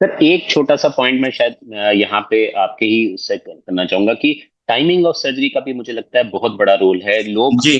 Sir एक छोटा सा पॉइंट मैं शायद यहाँ पे आपके ही उससे करना चाहूंगा कि टाइमिंग ऑफ सर्जरी का भी मुझे लगता है बहुत बड़ा रोल है। लोग जी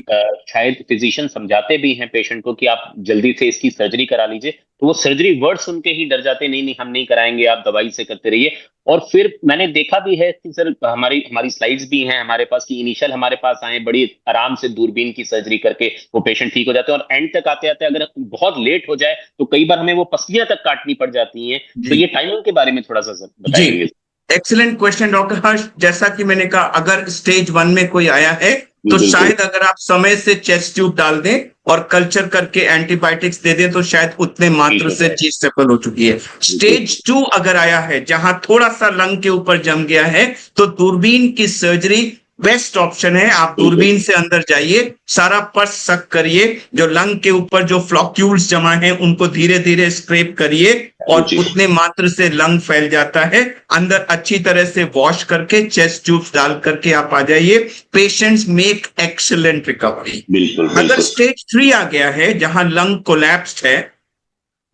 शायद फिजिशियन समझाते भी हैं पेशेंट को कि आप जल्दी से इसकी सर्जरी करा लीजिए, तो वो सर्जरी वर्ड सुन के ही डर जाते हैं, नहीं नहीं हम नहीं कराएंगे, आप दवाई से करते रहिए। और फिर मैंने देखा भी है कि सर हमारी हमारी स्लाइड्स भी हैं हमारे पास कि इनिशियल हमारे पास आए बड़ी आराम से दूरबीन की सर्जरी करके वो पेशेंट ठीक हो जाते हैं, और एंड तक आते आते अगर बहुत लेट हो जाए तो कई बार हमें वो पसलियां तक काटनी पड़ जाती हैं। तो जी ये टाइमिंग के बारे में थोड़ा सा सर जी। बताएंगे? एक्सीलेंट क्वेश्चन डॉक्टर हर्ष। जैसा कि मैंने कहा, अगर स्टेज 1 में कोई आया है तो बिल्कुल। शायद अगर आप समय से चेस्ट ट्यूब डाल दें और कल्चर करके एंटीबायोटिक्स दे दें तो शायद उतने ठीक मात्र हो से जाए। चीज सफल हो चुकी है। बिल्कुल। स्टेज 2 अगर आया है जहां थोड़ा सा लंग के ऊपर जम गया है तो दूरबीन की सर्जरी बेस्ट ऑप्शन है। आप बिल्कुल। दूरबीन से अंदर जाइए, सारा पस सक करिए, जो लंग के ऊपर जो फ्लॉक्यूल्स जमा हैं उनको धीरे धीरे स्क्रैप करिए और जी। उतने मात्र से लंग फैल जाता है। अंदर अच्छी तरह से वॉश करके चेस्ट ट्यूब्स डाल करके आप आ जाइए। Patients make excellent recovery. बिल्कुल। अगर बिल्कुल। स्टेज 3 आ गया है जहां लंग कोलैप्स्ड है,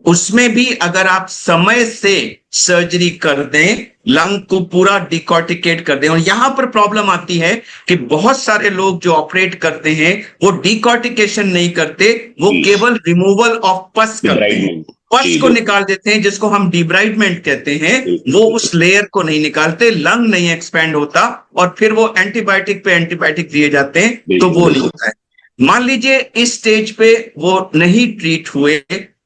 उसमें भी अगर आप समय से सर्जरी कर दें, लंग को पूरा डिकॉर्टिकेट कर दें। और यहां पर प्रॉब्लम आती है कि बहुत सारे लोग जो ऑपरेट करते हैं वो डिकॉर्टिकेशन नहीं करते, वो जी। केवल रिमूवल ऑफ पस करते हैं। डिब्राइडमेंट। पस जी को बिल्कुल। निकाल देते हैं, जिसको हम डिब्राइडमेंट कहते हैं। बिल्कुल। वो बिल्कुल। उस लेयर को नहीं निकालते, लंग नहीं एक्सपैंड होता, और फिर वो एंटीबायोटिक पे एंटीबायोटिक दिए जाते हैं तो बिल्कुल। वो नहीं बिल्कुल। होता है। मान लीजिए इस स्टेज पे वो नहीं ट्रीट हुए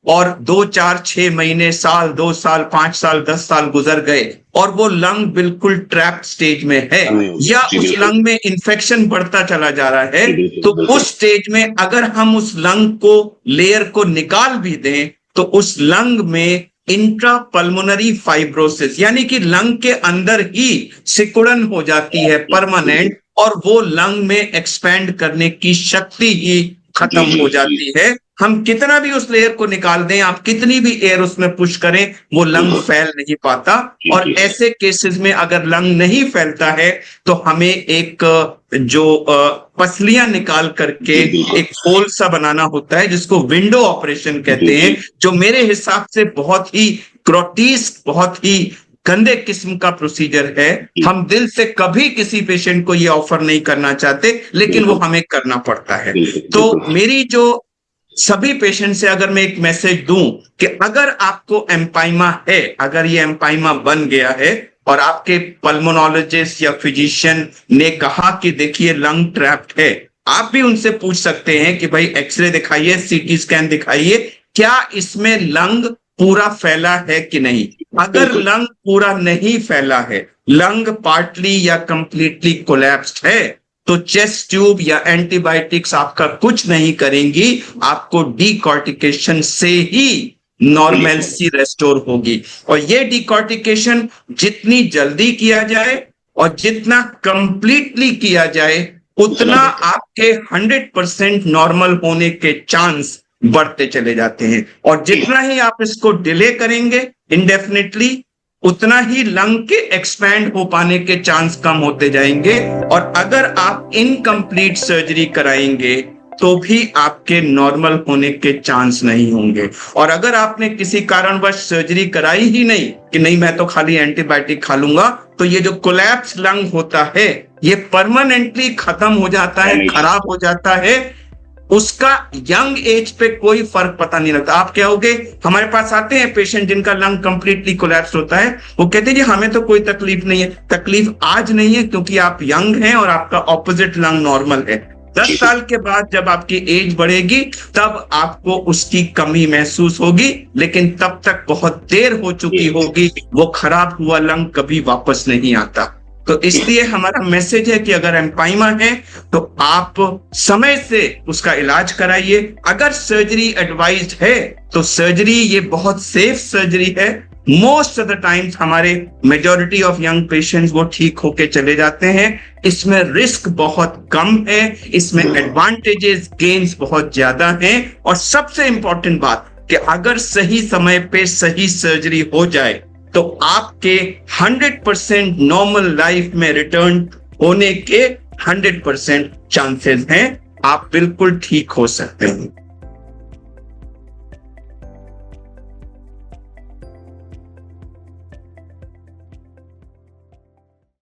और 2 4 6 महीने, साल, 2 साल, 5 साल, 10 साल गुजर गए और वो लंग बिल्कुल ट्रैप स्टेज में है, हमें हो गया या जी उस बिल्कुल। लंग में इंफेक्शन बढ़ता चला जा रहा है, जी बिल्कुल। तो बिल्कुल। उस स्टेज में अगर हम उस लंग को, लेयर को निकाल भी दें तो उस लंग में इंट्रा पल्मोनरी फाइब्रोसिस यानी कि लंग के अंदर ही सिकुड़न हो जाती है बिल्कुल। परमानेंट, और वो लंग में एक्सपैंड करने की शक्ति ही जी खत्म जी हो जी। जाती है। हम कितना भी उस लेयर को निकाल दें, आप कितनी भी एयर उसमें पुश करें, वो लंग बिल्कुल। फैल नहीं पाता। जी और जी। ऐसे केसेस में अगर लंग नहीं फैलता है तो हमें एक जो पसलियां निकाल करके जी बिल्कुल। एक होल सा बनाना होता है, जिसको विंडो ऑपरेशन जी कहते जी। हैं, जो मेरे हिसाब से बहुत ही ग्रोटीस्क, बहुत ही गंदे किस्म का प्रोसीजर है। जी हम दिल से कभी किसी पेशेंट को ये ऑफर नहीं करना चाहते, लेकिन वो बिल्कुल। हमें करना पड़ता है। बिल्कुल। तो बिल्कुल। मेरी जो सभी पेशेंट से अगर मैं एक मैसेज दूं कि अगर आपको एम्पाइमा है, अगर ये एम्पाइमा बन गया है और आपके पल्मोनोलॉजिस्ट या फिजिशियन ने कहा कि देखिए लंग ट्रैप्ड है, आप भी उनसे पूछ सकते हैं कि भाई एक्सरे दिखाइए, सीटी स्कैन दिखाइए, क्या इसमें लंग पूरा फैला है कि नहीं। अगर बिल्कुल। लंग पूरा नहीं फैला है, लंग पार्टली या कंप्लीटली कोलैप्स्ड है, तो चेस्ट ट्यूब या एंटीबायोटिक्स आपका कुछ नहीं करेंगी, आपको डीकॉर्टिकेशन से ही रिलीफ होगा। नॉर्मेलसी रेस्टोर होगी। और ये डीकॉर्टिकेशन जितनी जल्दी किया जाए और जितना कंप्लीटली किया जाए, उतना उतना बेहतर। आपके 100% नॉर्मल होने के चांस बढ़ते चले जाते हैं। और जी। जितना ही आप इसको डिले करेंगे इंडेफिनिटली, उतना ही लंग के एक्सपैंड हो पाने के चांस कम होते जाएंगे। और अगर आप इनकम्प्लीट सर्जरी कराएंगे तो भी आपके नॉर्मल होने के चांस नहीं होंगे। और अगर आपने किसी कारणवश सर्जरी कराई ही नहीं कि नहीं मैं तो खाली एंटीबायोटिक खा लूंगा, तो ये जो कोलैप्स लंग होता है ये परमानेंटली खत्म हो जाता है, हमेशा। खराब हो जाता है। उसका यंग एज पे कोई फर्क पता नहीं लगता। आप क्या होगे, हमारे पास आते हैं पेशेंट जिनका लंग कंप्लीटली कोलैप्स होता है, वो कहते हैं जी हमें तो कोई तकलीफ नहीं है। तकलीफ आज नहीं है क्योंकि आप यंग हैं और आपका ऑपोजिट लंग नॉर्मल है। 10 साल के बाद जब आपकी एज बढ़ेगी तब आपको उसकी कमी महसूस होगी, लेकिन तब तक बहुत देर हो चुकी जी होगी। वो खराब हुआ लंग कभी वापस नहीं आता। तो इसलिए हमारा मैसेज है कि अगर एम्पाइमा है तो आप समय से उसका इलाज कराइए। अगर सर्जरी एडवाइज्ड है तो सर्जरी ये बहुत सेफ सर्जरी है। मोस्ट ऑफ द टाइम्स हमारे मेजॉरिटी ऑफ यंग पेशेंट्स वो ठीक होके चले जाते हैं। इसमें रिस्क बहुत कम है, इसमें एडवांटेजेस, गेन्स बहुत ज्यादा हैं। और सबसे इंपॉर्टेंट बात कि अगर सही समय पे सही सर्जरी हो जाए तो आपके 100% नॉर्मल लाइफ में रिटर्न होने के 100% चांसेस हैं। आप बिल्कुल ठीक हो सकते हैं।